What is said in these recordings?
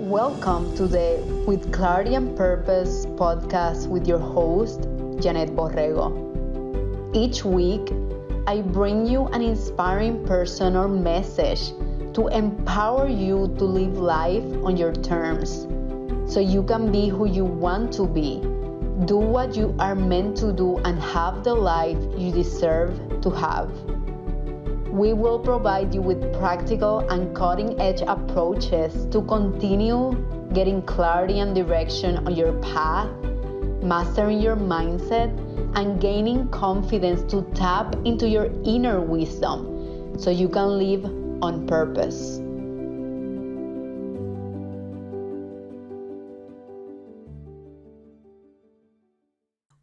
Welcome to the With Clarity and Purpose podcast with your host, Yanet Borrego. Each week, I bring you an inspiring person or message to empower you to live life on your terms so you can be who you want to be, do what you are meant to do, and have the life you deserve to have. We will provide you with practical and cutting-edge approaches to continue getting clarity and direction on your path, mastering your mindset, and gaining confidence to tap into your inner wisdom so you can live on purpose.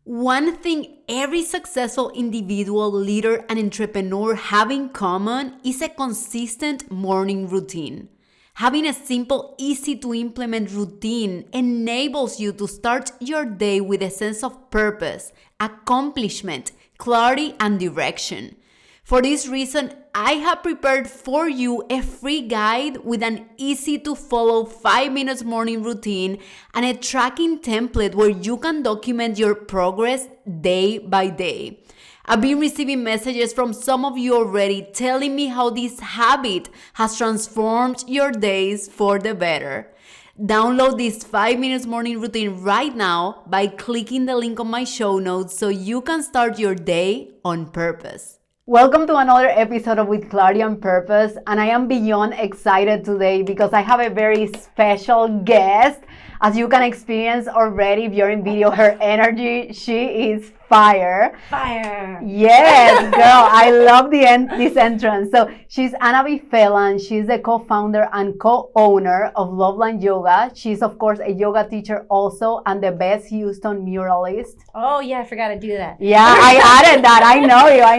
One thing every successful individual, leader, and entrepreneur have in common is a consistent morning routine. Having a simple, easy to implement routine enables you to start your day with a sense of purpose, accomplishment, clarity, and direction. For this reason, I have prepared for you a free guide with an easy to follow 5 minutes morning routine and a tracking template where you can document your progress day by day. I've been receiving messages from some of you already telling me how this habit has transformed your days for the better. Download this 5 minutes morning routine right now by clicking the link on my show notes so you can start your day on purpose. Welcome to another episode of With Clarity and Purpose, and I am beyond excited today because I have a very special guest. As you can experience already if you're in video, her energy, she is fire. Fire. Yes, girl, I love this entrance. So she's Annavy Phelan. She's the co-founder and co-owner of Loveland Yoga. She's, of course, a yoga teacher also and the best Houston muralist. Oh, yeah, I forgot to do that. Yeah, I added that. I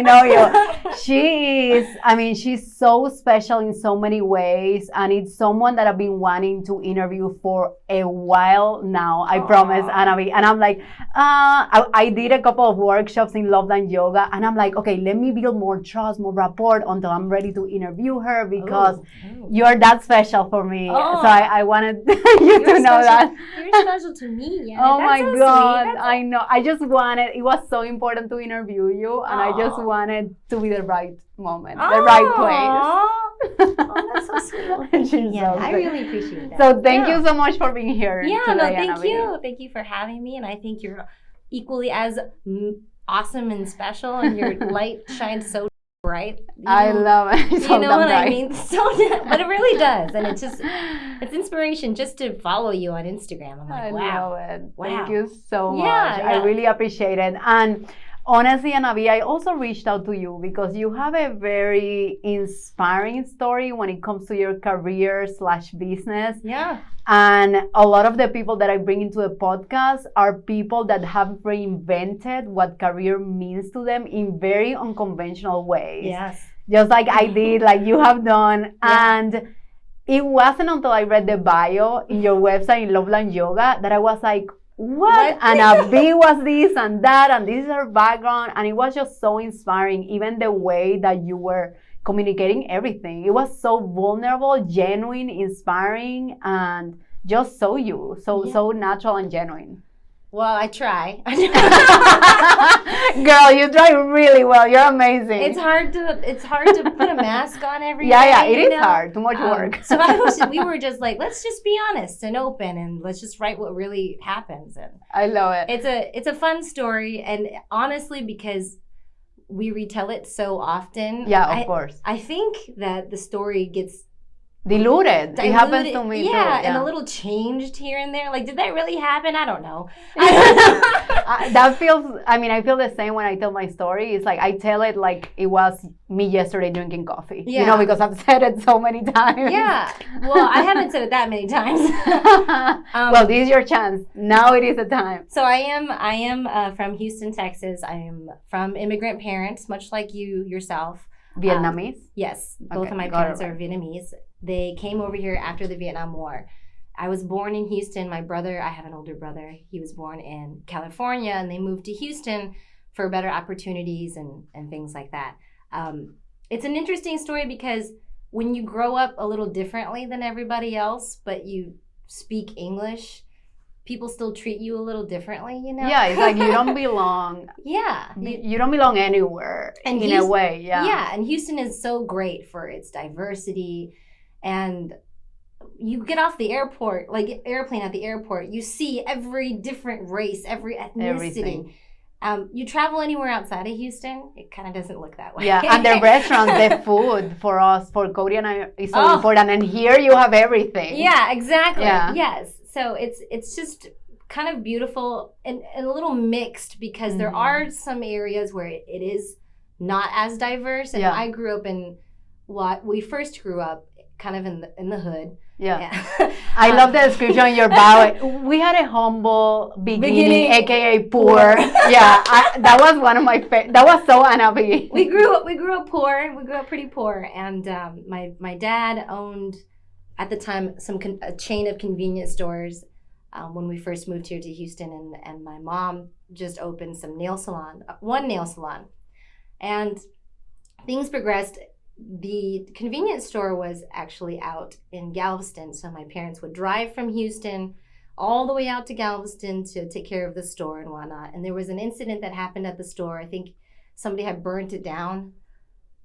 know you. She's so special in so many ways, and it's someone that I've been wanting to interview for a while now, I promise, Annavy. And I'm like, I did a couple of workshops in Loveland Yoga, and I'm like, okay, let me build more trust, more rapport until I'm ready to interview her because you're that special for me. So I wanted you to know that. You're special to me. Yeah, oh my God, I know. It was so important to interview you, and I just wanted to be the right moment, the right place. Oh, that's so sweet. Yeah, I really appreciate that. So thank you so much for being here. Yeah, today, thank Annavy. you. Thank you for having me, and I think you're equally as awesome and special, and your light shines so bright. I love it. You know what I mean? But it really does, and it's inspiration just to follow you on Instagram. I'm like, wow. I love it. Wow. Thank you so much. Yeah. I really appreciate it. And honestly, Annavy, I also reached out to you because you have a very inspiring story when it comes to your career/business. Yeah. And a lot of the people that I bring into the podcast are people that have reinvented what career means to them in very unconventional ways. Yes. Just like I did, like you have done. Yeah. And it wasn't until I read the bio in your website in Loveland Yoga that I was like, what? And Annavy was this and that, and this is her background. And it was just so inspiring, even the way that you were communicating everything. It was so vulnerable, genuine, inspiring, and just so so natural and genuine. Well, I try. Girl, you try really well. You're amazing. It's hard to put a mask on every day. Yeah, it is hard. Too much work. So we were just like, let's just be honest and open, and let's just write what really happens. And I love it. It's a fun story, and honestly, because we retell it so often. Yeah, of course. I think that the story gets diluted. It happens to me too. Yeah, and a little changed here and there. Like, did that really happen? I don't know. That feels, I feel the same when I tell my story. It's like I tell it like it was me yesterday drinking coffee. Yeah. You know, because I've said it so many times. Yeah. Well, I haven't said it that many times. Well, this is your chance. Now it is the time. So I am from Houston, Texas. I am from immigrant parents, much like you yourself. Vietnamese? Yes. Both of my parents are Vietnamese. They came over here after the Vietnam War. I was born in Houston. I have an older brother. He was born in California, and they moved to Houston for better opportunities and things like that. It's an interesting story because when you grow up a little differently than everybody else, but you speak English, people still treat you a little differently, you know? Yeah, it's like you don't belong. Yeah. You don't belong anywhere in a way. Yeah. Yeah, and Houston is so great for its diversity. And you get off the airport, like airplane at the airport, you see every different race, every ethnicity. Everything. You travel anywhere outside of Houston, it kind of doesn't look that way. Yeah, and the restaurants, the food for us, for Cody and I, is so important. And here you have everything. Yeah, exactly. Yeah. Yes. So it's just kind of beautiful and a little mixed because there are some areas where it is not as diverse. And I grew up in we first grew up kind of in the hood. Yeah. I love the description in your bio. We had a humble beginning, aka poor. Yeah, that was one of my favorite. That was so Annavy. We grew up poor. We grew up pretty poor, and my dad owned at the time a chain of convenience stores when we first moved here to Houston, and my mom just opened one nail salon, and things progressed. The convenience store was actually out in Galveston, so my parents would drive from Houston all the way out to Galveston to take care of the store and whatnot. And there was an incident that happened at the store. I think somebody had burnt it down,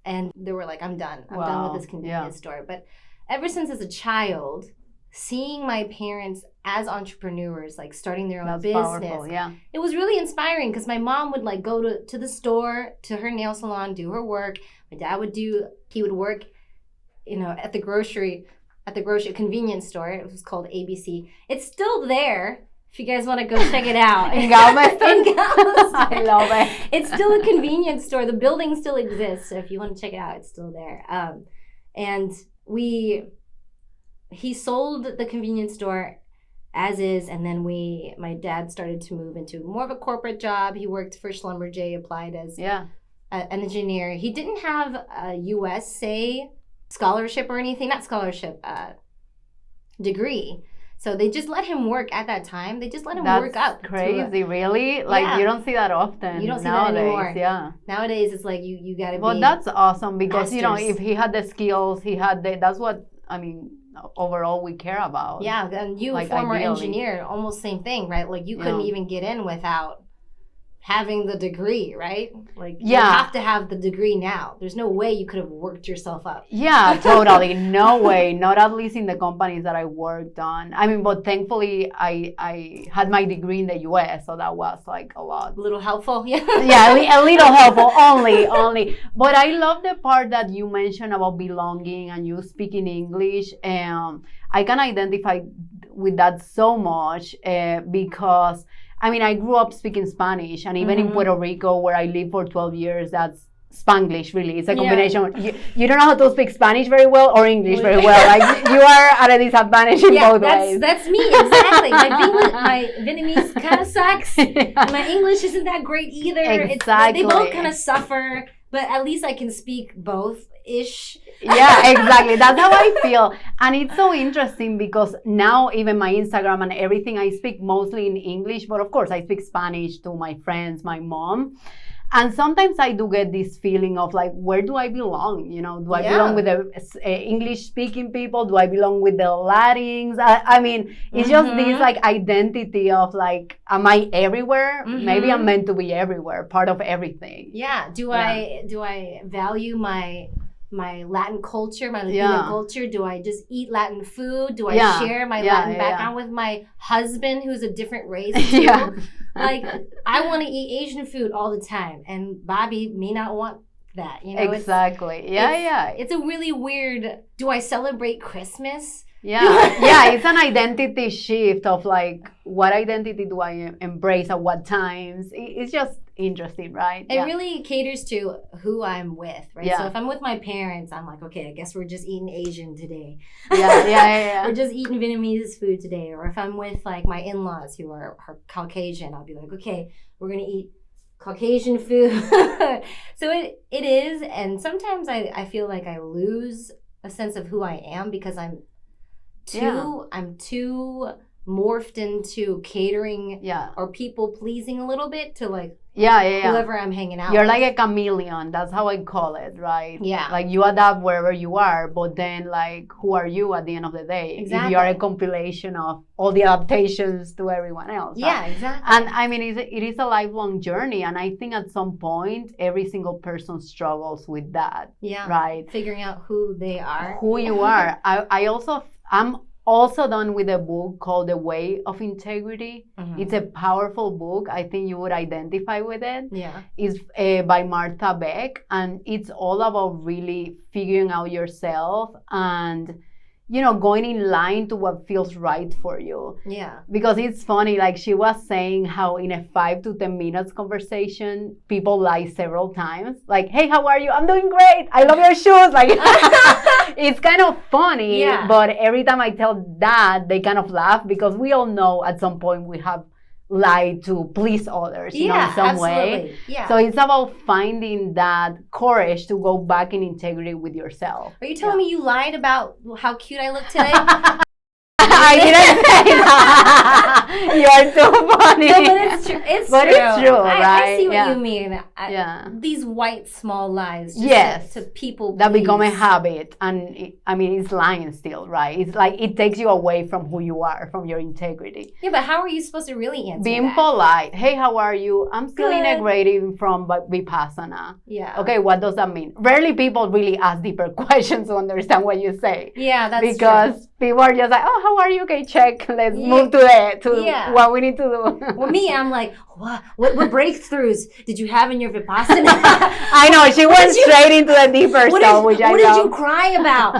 and they were like, I'm done with this convenience store. But ever since as a child, seeing my parents as entrepreneurs, like starting their own business, powerful, it was really inspiring because my mom would like go to the store, to her nail salon, do her work. My dad he would work, at the grocery convenience store. It was called ABC. It's still there. If you guys want to go check it out. In Galveston? I love it. It's still a convenience store. The building still exists. So if you want to check it out, it's still there. And he sold the convenience store as is, and then my dad started to move into more of a corporate job. He worked for Schlumberger, applied as an engineer. He didn't have a USA scholarship or anything, not scholarship, degree. So they just let him work at that time. They just let him work up. That's crazy, really? Like, you don't see that often. You don't see nowadays. That anymore. Yeah. Nowadays, it's like you got to be. Well, that's awesome because, masters. if he had the skills, that's what, overall we care about. Yeah, and you, like, former engineer, almost same thing, right? Like, you couldn't even get in without having the degree, right? Like, you have to have the degree now. There's no way you could have worked yourself up. Yeah, totally. No way. Not at least in the companies that I worked on. But thankfully, I had my degree in the US, so that was like a lot. A little helpful, yeah. Yeah, a little helpful, only. But I love the part that you mentioned about belonging and you speaking English. I can identify with that so much because I grew up speaking Spanish, and even in Puerto Rico, where I lived for 12 years, that's Spanglish, really. It's a combination. You don't know how to speak Spanish very well or English very well. Like, you are at a disadvantage in both ways. That's me, exactly. My Vietnamese kind of sucks. My English isn't that great either. Exactly. They both kind of suffer, but at least I can speak both-ish. Yeah, exactly. That's how I feel. And it's so interesting because now even my Instagram and everything, I speak mostly in English, but of course I speak Spanish to my friends, my mom. And sometimes I do get this feeling of like, where do I belong? Do I belong with the English-speaking people? Do I belong with the Latins? It's just this like identity of like, am I everywhere? Maybe I'm meant to be everywhere, part of everything. Yeah. Do I value my Latin culture, my Latina culture? Do I just eat Latin food? Do I share my Latin background with my husband, who's a different race too? Like, I want to eat Asian food all the time, and Bobby may not want that. Exactly. It's a really weird. Do I celebrate Christmas? Yeah, it's an identity shift of like, what identity do I embrace at what times? It's just interesting, right? It really caters to who I'm with, right? Yeah. So if I'm with my parents, I'm like, okay, I guess we're just eating Asian today. Yeah. We're just eating Vietnamese food today. Or if I'm with like my in-laws who are Caucasian, I'll be like, okay, we're going to eat Caucasian food. So it is. And sometimes I feel like I lose a sense of who I am because I'm too morphed into catering or people pleasing a little bit to like whoever I'm hanging out You're with. like a chameleon. That's how I call it, right? Yeah. Like you adapt wherever you are, but then like who are you at the end of the day? Exactly. If you are a compilation of all the adaptations to everyone else. Yeah, exactly. And I mean, it is a lifelong journey. And I think at some point, every single person struggles with that. Yeah. Right? Figuring out who they are. Who you are. I'm also done with a book called The Way of Integrity. Mm-hmm. It's a powerful book. I think you would identify with it. Yeah. It's by Martha Beck, and it's all about really figuring out yourself and, you know, going in line to what feels right for you. Yeah. Because it's funny, like she was saying how in a 5 to 10 minutes conversation, people lie several times. Like, hey, how are you? I'm doing great. I love your shoes. Like, it's kind of funny, but every time I tell that, they kind of laugh because we all know at some point we have lied to please others, you know, in some way. Yeah. So it's about finding that courage to go back in integrity with yourself. Are you telling me you lied about how cute I look today? I didn't say that. You're too funny. No, but it's true. It's true, right? I see what you mean. These white small lies. Just to people that please. Become a habit, and it's lying still, right? It's like it takes you away from who you are, from your integrity. Yeah, but how are you supposed to really answer Being that? Polite. Hey, how are you? I'm still integrating from Vipassana. Yeah. Okay, what does that mean? Rarely people really ask deeper questions to understand what you say. Yeah, that's because true. People are just like, oh, how are you? Okay, check. Let's move to what we need to do. Well, me, I'm like, what breakthroughs did you have in your Vipassana? I know, she went straight into the deeper stuff, which I know. What did you cry about?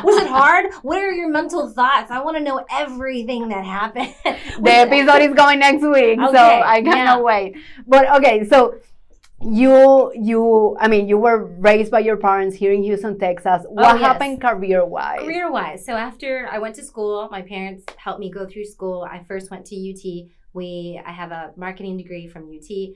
Was it hard? What are your mental thoughts? I want to know everything that happened. The episode is going next week, so I cannot wait. But okay, so you were raised by your parents here in Houston, Texas. What happened career-wise? Career-wise. So after I went to school, my parents helped me go through school. I first went to UT. I have a marketing degree from UT.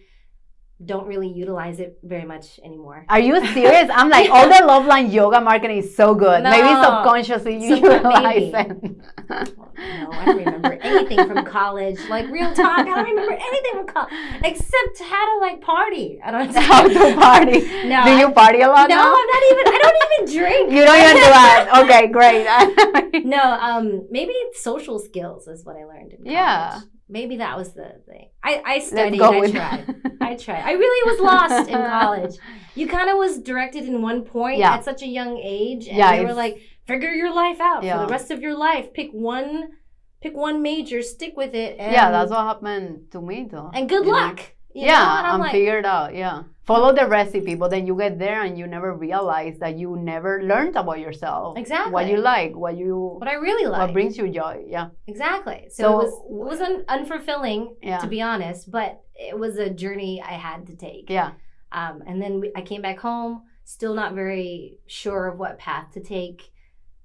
Don't really utilize it very much anymore. Are you serious? I'm like, all the Loveland yoga marketing is so good. No, maybe subconsciously you utilize it. No, I don't remember anything from college. Like, real talk, I don't remember anything from college except how to party. I don't know how to party. No. Do you party a lot? No, now? I don't even drink. You don't even do that. Okay, great. No, maybe social skills is what I learned in college. Yeah. Maybe that was the thing. I studied. I tried. I really was lost in college. You kind of was directed in one point at such a young age, and they were like, figure your life out for the rest of your life. Pick one major, stick with it. And, that's what happened to me too. And good luck. You know? I'm figured out. Yeah. Follow the recipe, but then you get there and you never realize that you never learned about yourself. Exactly. What you like, what I really like. What brings you joy. Yeah. Exactly. So it was unfulfilling, to be honest, but it was a journey I had to take. Yeah. And then I came back home, still not very sure of what path to take.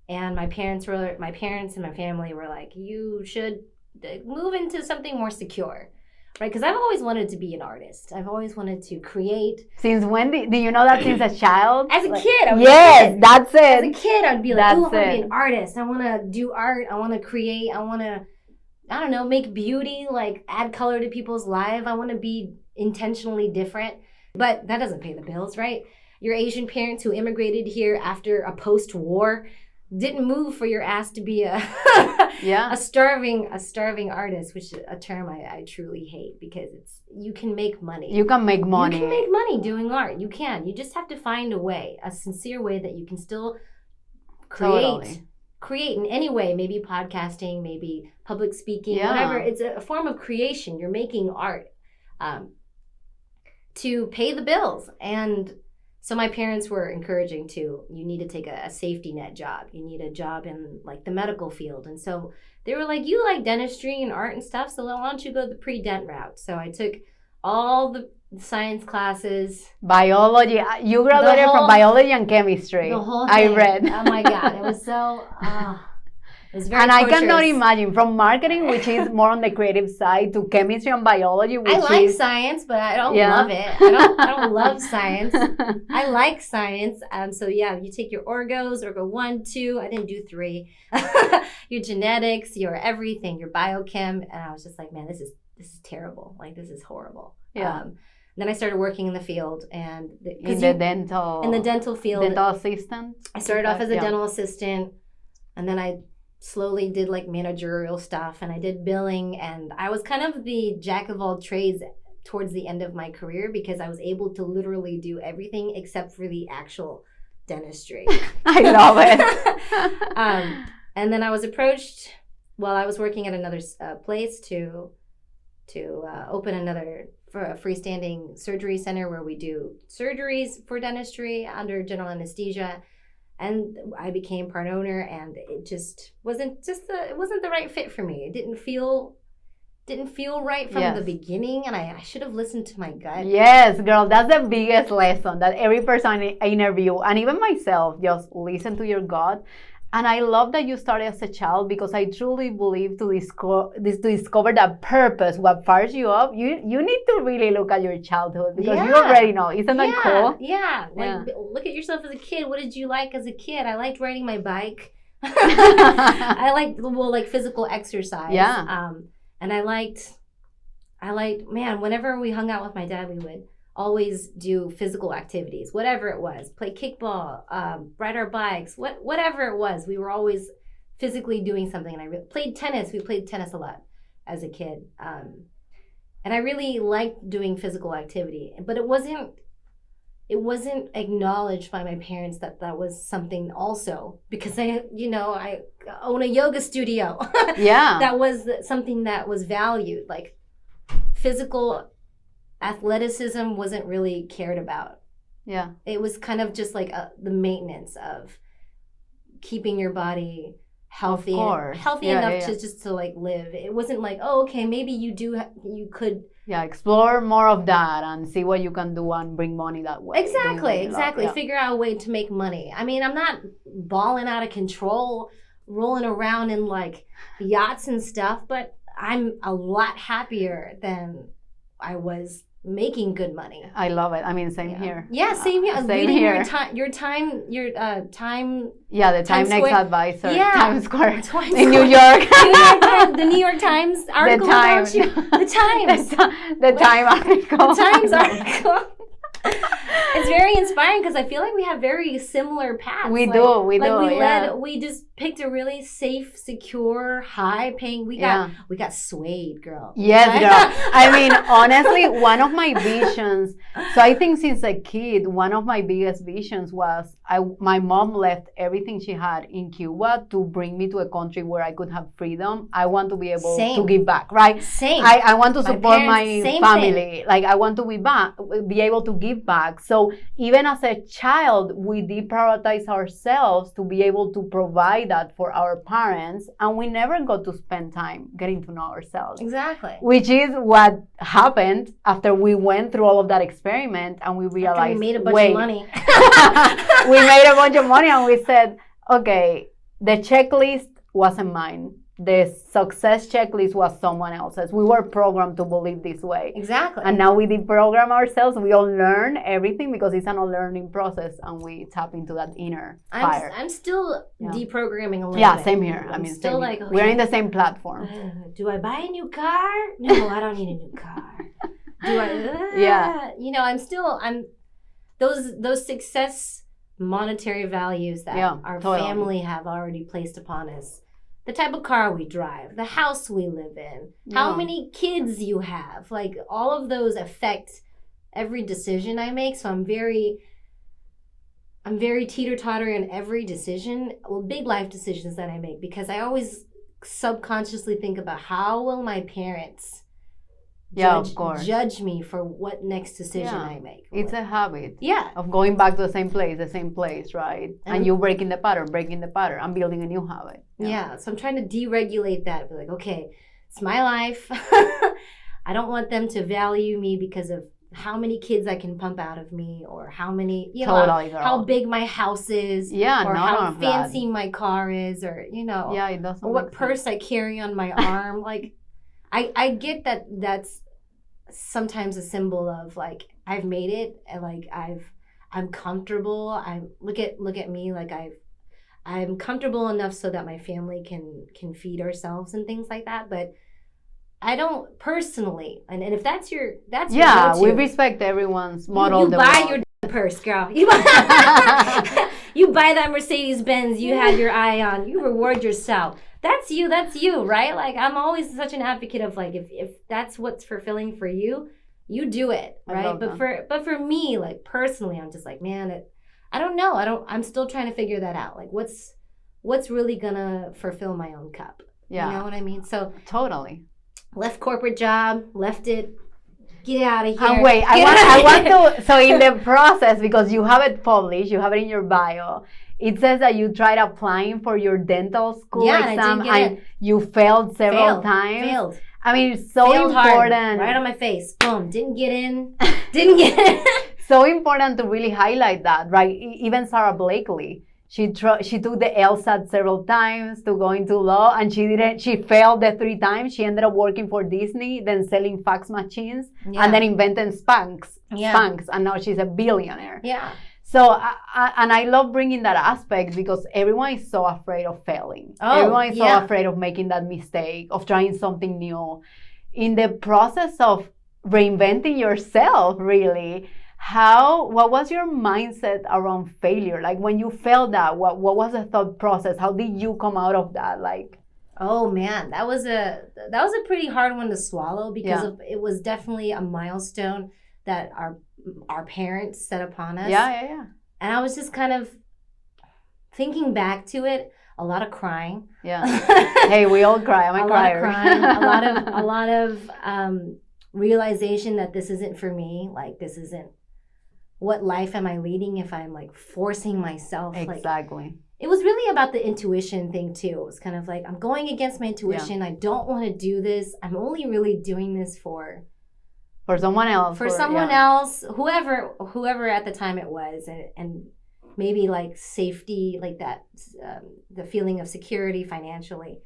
And my parents and my family were like, you should move into something more secure. Right, because I've always wanted to be an artist. I've always wanted to create. Since when do you know that since a child? As a kid. That's it. As a kid, I'd be like, I want to be an artist. I want to do art. I want to create. I want to, I don't know, make beauty, add color to people's lives. I want to be intentionally different. But that doesn't pay the bills, right? Your Asian parents who immigrated here after a post-war didn't move for your ass to be a starving artist, which is a term I truly hate because you can make money. You can make money. You can make money doing art. You can. You just have to find a sincere way that you can still create in any way, maybe podcasting, maybe public speaking, whatever. It's a form of creation. You're making art to pay the bills. And so my parents were encouraging you need to take a safety net job. You need a job in the medical field. And so they were like, you like dentistry and art and stuff, so why don't you go the pre-dent route? So I took all the science classes. Biology. You graduated from biology and chemistry. The whole thing. I read. Oh my God. It was so... It was very and torturous. I cannot imagine from marketing, which is more on the creative side, to chemistry and biology, which I like science, but I don't love it. I don't love science. I like science. So yeah, you take your Orgo 1, 2. I didn't do 3. Your genetics, your everything, your biochem, and I was just like, man, this is terrible. Like, this is horrible. Yeah. Then I started working in the field, and in the dental field, dental assistant. I started off as a dental assistant, and then I slowly did like managerial stuff, and I did billing, and I was kind of the jack of all trades towards the end of my career because I was able to literally do everything except for the actual dentistry. I love it. And then I was approached while I was working at another place to open another for a freestanding surgery center where we do surgeries for dentistry under general anesthesia. And I became part owner, and it just wasn't the right fit for me. It didn't feel right from the beginning, and I should have listened to my gut. Yes, girl, that's the biggest lesson that every person I interview, and even myself, just listen to your gut. And I love that you started as a child, because I truly believe to discover that purpose, what fires you up, you need to really look at your childhood, because you already know. Isn't that cool? Yeah. Look at yourself as a kid. What did you like as a kid? I liked riding my bike. I liked physical exercise. Yeah. And I liked, man, whenever we hung out with my dad, we would always do physical activities, whatever it was, play kickball, ride our bikes, whatever it was. We were always physically doing something. And I played tennis. We played tennis a lot as a kid. And I really liked doing physical activity, but it wasn't acknowledged by my parents that was something also, because I own a yoga studio. Yeah. That was something that was valued. Like, physical athleticism wasn't really cared about. Yeah. It was kind of just like the maintenance of keeping your body healthy enough to just to like live. It wasn't like, oh, okay, maybe you could explore more of that and see what you can do and bring money that way. Exactly. Figure out a way to make money. I mean, I'm not balling out of control, rolling around in like yachts and stuff, but I'm a lot happier than I was making good money. I love it. I mean, same here. Yeah, same here. Same here. Your time. Yeah, the Time Next Advisor. Yeah. Times Square in New York. The New York Times article about you. The Times. The Time article. The Times article. It's very inspiring because I feel like we have very similar paths. We do. We just picked a really safe, secure, high-paying. We got swayed, girl. Yes, girl. I mean, honestly, one of my visions. So I think since a kid, one of my biggest visions was my mom left everything she had in Cuba to bring me to a country where I could have freedom. I want to be able to give back, right? Same. I want to support my family. Like, I want to be able to give back. So even as a child, we deprioritize ourselves to be able to provide that for our parents, and we never got to spend time getting to know ourselves. Exactly. Which is what happened after we went through all of that experiment, and we realized after we made a bunch of money. We made a bunch of money, and we said, okay, the checklist wasn't mine. The success checklist was someone else's. We were programmed to believe this way. Exactly. And now we deprogram ourselves. We all learn everything because it's an all-learning process, and we tap into that inner fire. I'm still deprogramming a little bit. Yeah, same here. I mean, still like, okay, we're in the same platform. Do I buy a new car? No, I don't need a new car. Do I? I'm those success monetary values that our family have already placed upon us. The type of car we drive, the house we live in, how many kids you have. Like, all of those affect every decision I make. So I'm very teeter-totter in every decision, big life decisions that I make, because I always subconsciously think about how will my parents judge me for what next decision I make. It's a habit. Yeah. Of going back to the same place, right? And you breaking the pattern, and building a new habit. Yeah. So I'm trying to deregulate that. Be like, okay, it's my life. I don't want them to value me because of how many kids I can pump out of me, or how many, totally, how big my house is, or how fancy my car is, or it doesn't, or what purse I carry on my arm. Like, I get that that's sometimes a symbol of like I've made it, and like I'm comfortable. Look at me, like I'm comfortable enough so that my family can feed ourselves and things like that, but I don't personally, and if that's your we respect everyone's model. You buy your purse, girl. You buy, you buy that Mercedes-Benz you had your eye on. You reward yourself. That's you, right? Like, I'm always such an advocate of like, if that's what's fulfilling for you, you do it, right? But for me, like personally, I'm just like, man, I don't know. I'm still trying to figure that out. Like, what's really gonna fulfill my own cup? Yeah. You know what I mean? So totally. Left corporate job, left it, get out of here. And wait, I want to, so in the process, because you have it published, you have it in your bio, it says that you tried applying for your dental school exam and you failed several times. Failed. I mean, it's so failed important. Hard, right on my face. Boom. Didn't get in. So important to really highlight that, right? Even Sarah Blakely, she took the LSAT several times to go into law, and she failed the 3 times. She ended up working for Disney, then selling fax machines, and then inventing Spanx, and now she's a billionaire. Yeah. So, and I love bringing that aspect because everyone is so afraid of failing. Everyone is so afraid of making that mistake, of trying something new. In the process of reinventing yourself, really, what was your mindset around failure? Like, when you failed that, what was the thought process? How did you come out of that? Like, oh man, that was a pretty hard one to swallow, because it was definitely a milestone that our parents set upon us. Yeah. And I was just kind of thinking back to it, a lot of crying. Yeah. Hey, we all cry. I'm a crier. Lot of crying, a lot of realization that this isn't for me. Like, this isn't, what life am I leading if I'm like forcing myself? Exactly. Like, it was really about the intuition thing too. It was kind of like, I'm going against my intuition. Yeah. I don't want to do this. I'm only really doing this for someone else. For someone else, whoever at the time it was, and maybe like safety, like that, the feeling of security financially.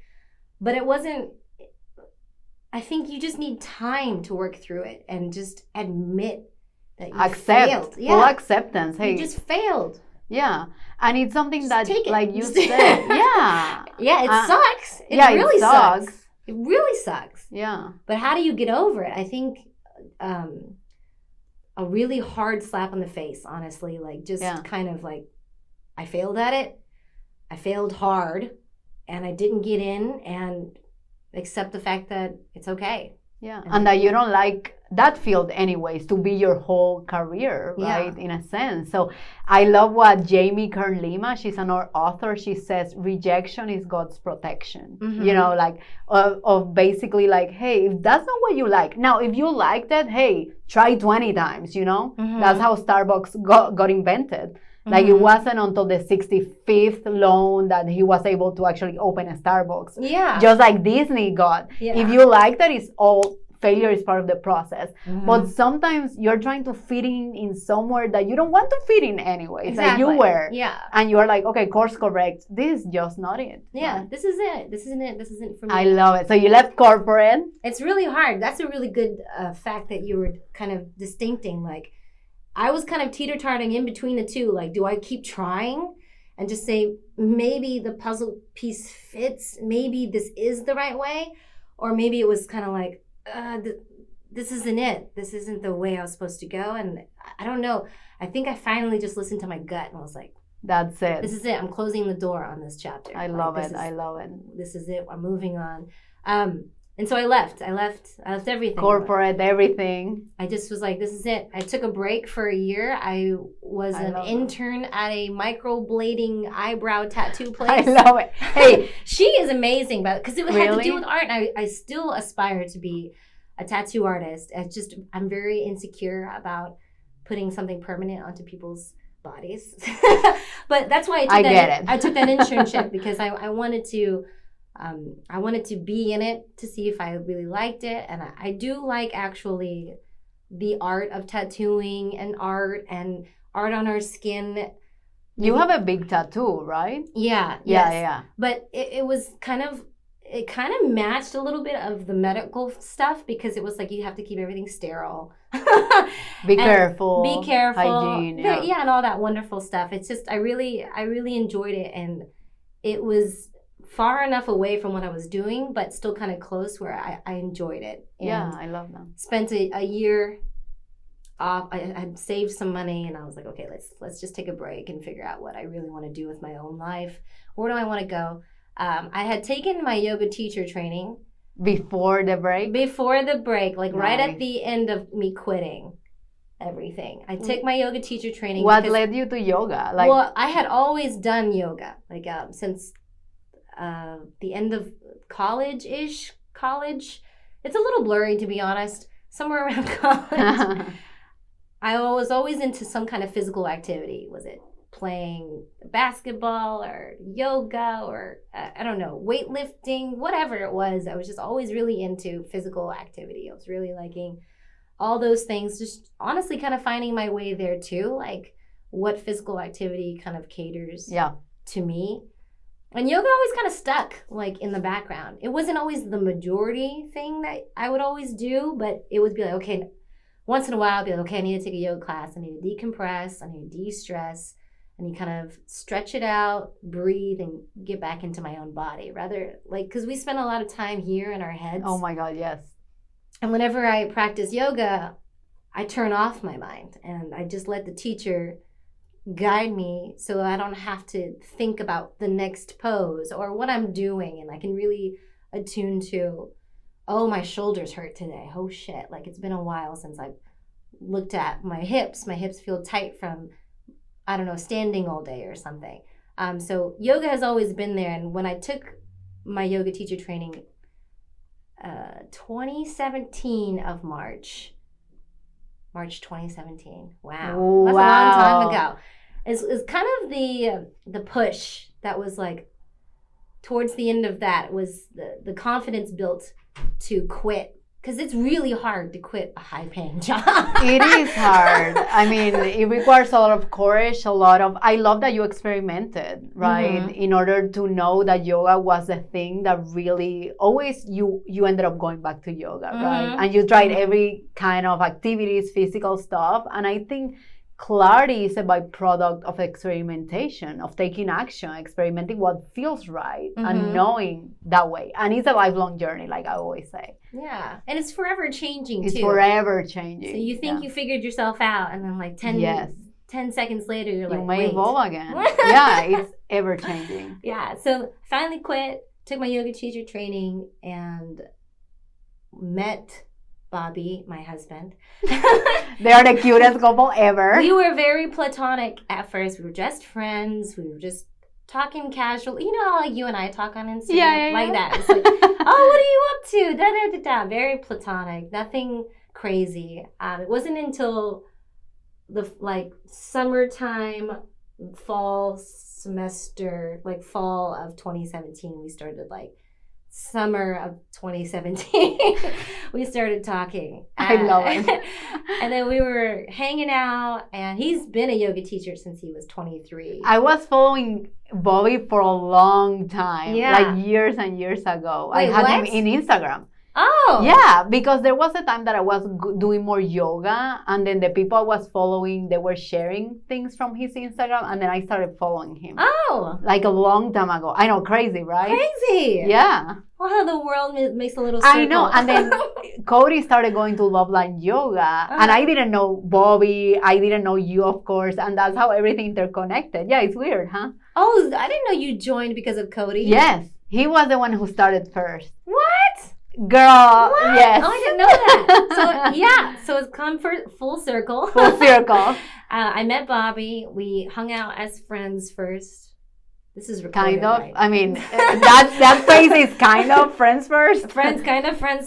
But it wasn't. I think you just need time to work through it and just admit that you failed. Full acceptance. Hey, you just failed. Yeah, and it's something that, like you said, it sucks. It really sucks. It really sucks. Yeah. But how do you get over it? I think a really hard slap on the face, honestly, like just kind of like, I failed at it. I failed hard, and I didn't get in, and accept the fact that it's okay. Yeah, and that you don't like that field anyways to be your whole career, right? In a sense. So I love what Jamie Kern Lima, she's an author, she says rejection is God's protection. Mm-hmm. You know, like of basically like, hey, if that's not what you like, now if you like that, hey, try 20 times, you know? Mm-hmm. That's how Starbucks got invented. Like, it wasn't until the 65th loan that he was able to actually open a Starbucks. Yeah. Just like Disney got. Yeah. If you like that, it's all, failure is part of the process. Mm-hmm. But sometimes you're trying to fit in somewhere that you don't want to fit in anyway. Exactly. Like you were. Yeah. And you're like, okay, course correct. This is just not it. Yeah, this is it. This isn't it. This isn't for me. I love it. So you left corporate. It's really hard. That's a really good fact that you were kind of distincting. Like, I was kind of teeter-tottering in between the two. Like, do I keep trying and just say, maybe the puzzle piece fits, maybe this is the right way? Or maybe it was kind of like, this isn't it. This isn't the way I was supposed to go. And I don't know. I think I finally just listened to my gut and was like, that's it. This is it. I'm closing the door on this chapter. I love it. I love it. This is it. I'm moving on. And so I left everything. Corporate, everything. I just was like, this is it. I took a break for a year. I was an intern at a microblading eyebrow tattoo place. I love it. Hey, she is amazing, because it had to do with art. And I still aspire to be a tattoo artist. I'm very insecure about putting something permanent onto people's bodies. But that's why I took that internship, because I wanted to be in it to see if I really liked it. And I do like actually the art of tattooing and art on our skin. You have a big tattoo, right? Yeah. Yeah, yes. yeah. But it was kind of matched a little bit of the medical stuff because it was like you have to keep everything sterile. Be careful. Hygiene. Yeah, and all that wonderful stuff. It's just I really enjoyed it, and it was far enough away from what I was doing, but still kind of close where I enjoyed it. And yeah, I love that. Spent a year off. I had saved some money, and I was like, okay, let's just take a break and figure out what I really want to do with my own life. Where do I want to go? I had taken my yoga teacher training. Before the break? Before the break, like right at the end of me quitting everything. I took my yoga teacher training. What led you to yoga? Well, I had always done yoga, like since the end of college. It's a little blurry, to be honest. Somewhere around college. I was always into some kind of physical activity. Was it playing basketball or yoga or I don't know, weightlifting, whatever it was. I was just always really into physical activity. I was really liking all those things, just honestly kind of finding my way there too, like what physical activity kind of caters to me. And yoga always kind of stuck like in the background. It wasn't always the majority thing that I would always do, but it would be like, okay, once in a while I'd be like, okay, I need to take a yoga class. I need to decompress. I need to de-stress. And you kind of stretch it out, breathe, and get back into my own body. Rather, like, because we spend a lot of time here in our heads. Oh my God, yes. And whenever I practice yoga, I turn off my mind. And I just let the teacher guide me so I don't have to think about the next pose or what I'm doing. And I can really attune to, oh, my shoulders hurt today. Oh, shit. Like, it's been a while since I've looked at my hips. My hips feel tight from, I don't know, standing all day or something. So yoga has always been there. And when I took my yoga teacher training, 2017 of March 2017. Wow. Ooh, that's a long time ago. It's kind of the push that was like towards the end of that was the confidence built to quit. Because it's really hard to quit a high-paying job. It is hard. I mean, it requires a lot of courage, I love that you experimented, right? Mm-hmm. In order to know that yoga was the thing that really, always you ended up going back to yoga, mm-hmm. right? And you tried every kind of activities, physical stuff. And I think clarity is a byproduct of experimentation, of taking action, experimenting what feels right, mm-hmm. and knowing that way. And it's a lifelong journey, like I always say. Yeah. And it's forever changing, too. It's forever changing. So you think you figured yourself out, and then like 10 seconds later, you're like, you may wait. evolve again. Yeah, it's ever changing. Yeah. So finally quit, took my yoga teacher training, and met Bobby, my husband. They are the cutest couple ever. We were very platonic at first. We were just friends. We were just talking casual. You know how like you and I talk on Instagram? Yeah. Like that. It's like, oh, what are you up to? Da, da, da, da. Very platonic. Nothing crazy. It wasn't until the like summertime, fall semester, like fall of 2017, we started like summer of 2017 we started talking. I love it. And then we were hanging out, and he's been a yoga teacher since he was 23. I was following Bobby for a long time, like years and years ago. Wait, I had him in Instagram. Oh. Yeah, because there was a time that I was doing more yoga, and then the people I was following, they were sharing things from his Instagram, and then I started following him. Oh. Like a long time ago. I know, crazy, right? Crazy. Yeah. Well, how the world makes a little circle. I know, and then Cody started going to Loveland yoga, and I didn't know Bobby, I didn't know you, of course, and that's how everything interconnected. Yeah, it's weird, huh? Oh, I didn't know you joined because of Cody. Yes, he was the one who started first. What? Girl, what? Yes. Oh, I didn't know that. So it's come for full circle. Full circle. I met Bobby. We hung out as friends first. This is recorded, kind of. Right? I mean, that phrase is kind of friends first. Friends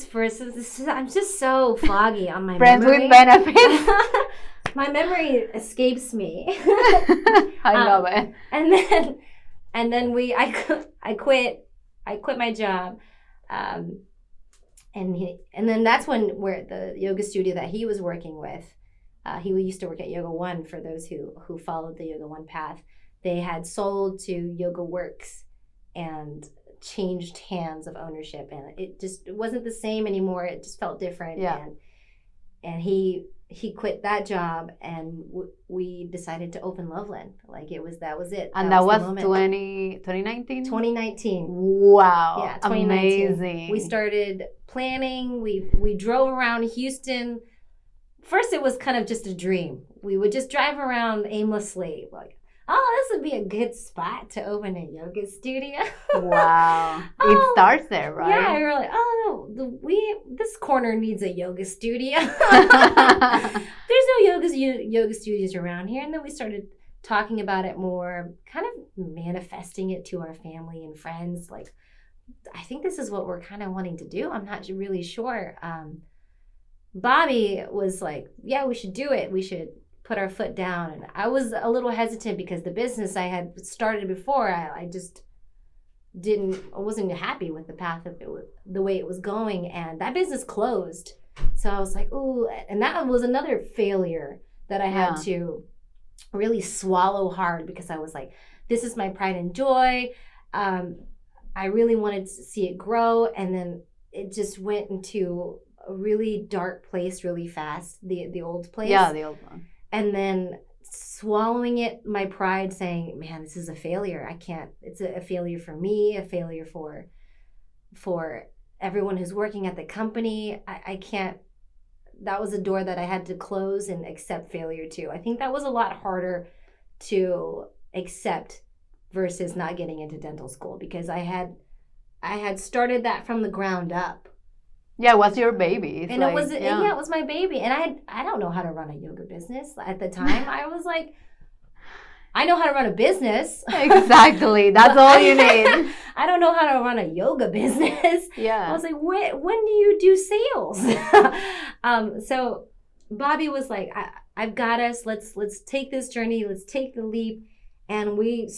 first. I'm just so foggy on my friends memory. With benefits. My memory escapes me. I love it. And then I quit my job. And then that's where the yoga studio that he was working with, he used to work at Yoga One. For those who followed the Yoga One path, they had sold to Yoga Works and changed hands of ownership, and it wasn't the same anymore. It just felt different. And he quit that job, and we decided to open Loveland. Like that was it. And that was 2019? 2019. Wow. Yeah, 2019. Amazing. We started planning. We drove around Houston. First, it was kind of just a dream. We would just drive around aimlessly, like, oh, this would be a good spot to open a yoga studio. Wow. It starts there, right? Yeah, we were like, oh, no, this corner needs a yoga studio. There's no yoga studios around here. And then we started talking about it more, kind of manifesting it to our family and friends. Like, I think this is what we're kind of wanting to do. I'm not really sure. Bobby was like, yeah, we should do it. We should put our foot down. And I was a little hesitant because the business I had started before, I just wasn't happy with the path of the way it was going. And that business closed. So I was like, ooh, and that was another failure that I had to really swallow hard, because I was like, this is my pride and joy. I really wanted to see it grow. And then it just went into a really dark place really fast, the old place. Yeah, the old one. And then swallowing it, my pride, saying, man, this is a failure. I can't, it's a failure for me, a failure for everyone who's working at the company. I can't, that was a door that I had to close and accept failure to. I think that was a lot harder to accept versus not getting into dental school, because I had started that from the ground up. Yeah, it was your baby. And it was my baby. And I don't know how to run a yoga business at the time. I was like, I know how to run a business. Exactly. That's all you need. I don't know how to run a yoga business. Yeah. I was like, when do you do sales? So Bobby was like, I've got us. Let's take this journey. Let's take the leap. And we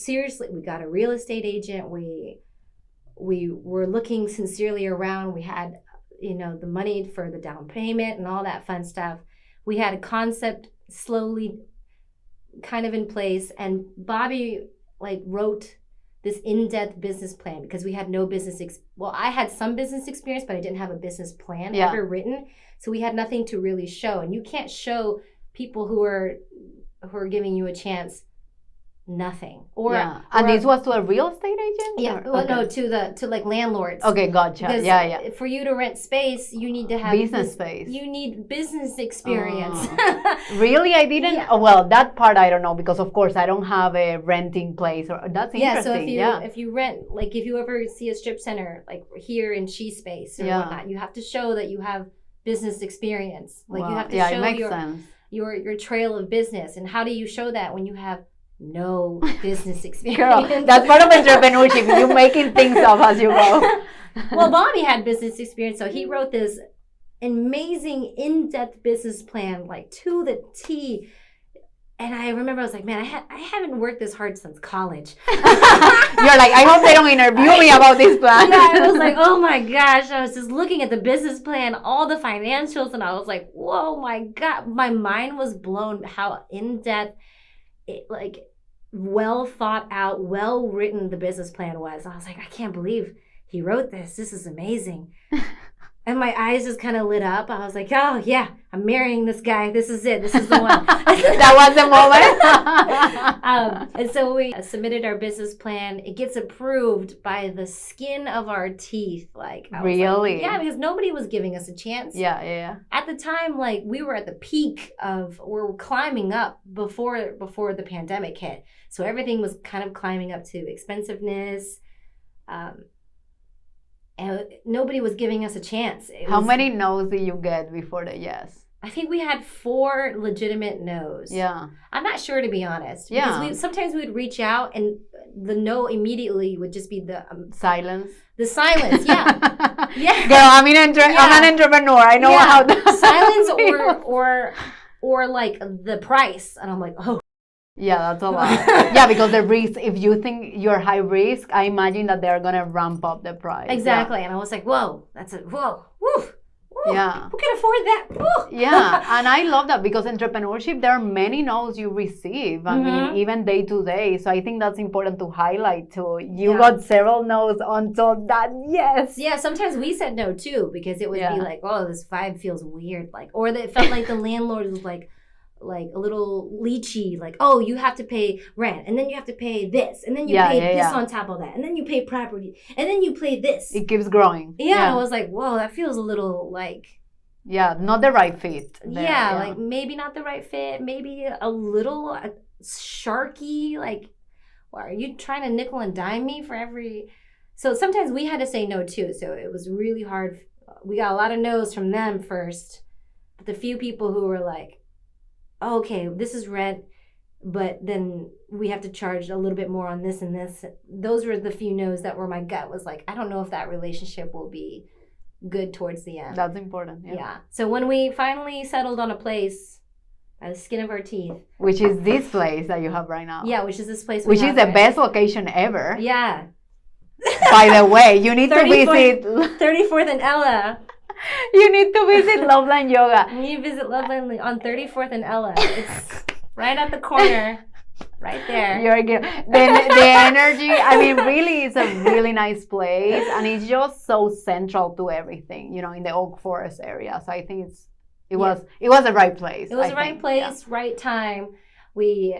got a real estate agent. We were looking sincerely around. We had the money for the down payment and all that fun stuff. We had a concept slowly kind of in place, and Bobby wrote this in-depth business plan, because we had no business. I had some business experience, but I didn't have a business plan ever written. So we had nothing to really show, and you can't show people who are giving you a chance nothing. And this was to a real estate agent? Yeah. Well, no, to landlords. Okay, gotcha. Because for you to rent space, you need to have business space. You need business experience. Really? I didn't. Yeah. Well, that part I don't know, because of course I don't have a renting place. That's interesting. So if you rent, if you ever see a strip center like here in She Space or whatnot, you have to show that you have business experience. You have to show your trail of business. And how do you show that when you have no business experience? Girl, that's part of entrepreneurship. You're making things up as you go. Well, Bobby had business experience, so he wrote this amazing in-depth business plan, to the T. And I remember I was like, man, I haven't worked this hard since college. You're like, I hope they don't interview me about this plan. Yeah, I was like, oh my gosh. I was just looking at the business plan, all the financials, and I was like, whoa, my God. My mind was blown how in-depth, well thought out, well written the business plan was. I was like, I can't believe he wrote this. This is amazing. And my eyes just kind of lit up. I was like, oh yeah, I'm marrying this guy. This is it. This is the one. That was the moment. And so we submitted our business plan. It gets approved by the skin of our teeth. Really? Yeah, because nobody was giving us a chance. Yeah. At the time, we were at the peak we're climbing up before the pandemic hit. So everything was kind of climbing up to expensiveness. And nobody was giving us a chance. How many no's did you get before the yes? I think we had 4 legitimate no's. Yeah. I'm not sure, to be honest. Yeah. Because sometimes we would reach out and the no immediately would just be the silence. The silence, yeah. Yeah. Girl, I'm an entrepreneur. I know how that silence or the price. And I'm like, oh. Yeah, that's a lot. Yeah, because the risk, if you think you're high risk, I imagine that they're going to ramp up the price. Exactly. Yeah. And I was like, whoa, whoa, woo. Yeah. Who can afford that? Woo. Yeah. And I love that because entrepreneurship, there are many no's you receive. I mean, even day to day. So I think that's important to highlight too. You got several no's until that, yes. Yeah, sometimes we said no too because it would be like, oh, this vibe feels weird. Like, or it felt like the landlord was like a little leechy, like, oh, you have to pay rent, and then you have to pay this, and then you pay this on top of that, and then you pay property, and then you pay this. It keeps growing. Yeah, I was like, whoa, that feels a little like... Yeah, not the right fit. Yeah, like maybe not the right fit, maybe a little sharky, like, well, are you trying to nickel and dime me for every... So sometimes we had to say no too, so it was really hard. We got a lot of no's from them first, but the few people who were like, oh, okay, this is rent, but then we have to charge a little bit more on this and this. Those were the few no's that were my gut was like, I don't know if that relationship will be good towards the end. That's important. Yeah. So when we finally settled on a place, by the skin of our teeth. Which is this place that you have right now. Yeah, which is this place. Which is the best location ever. Yeah. By the way, you need to visit 34th and Ella. You need to visit Loveland Yoga. You need to visit Loveland on 34th and Ella. It's right at the corner, right there. You're good. The energy, I mean, really, it's a really nice place. And it's just so central to everything, you know, in the Oak Forest area. So I think it was the right place. It was the right place, right time. We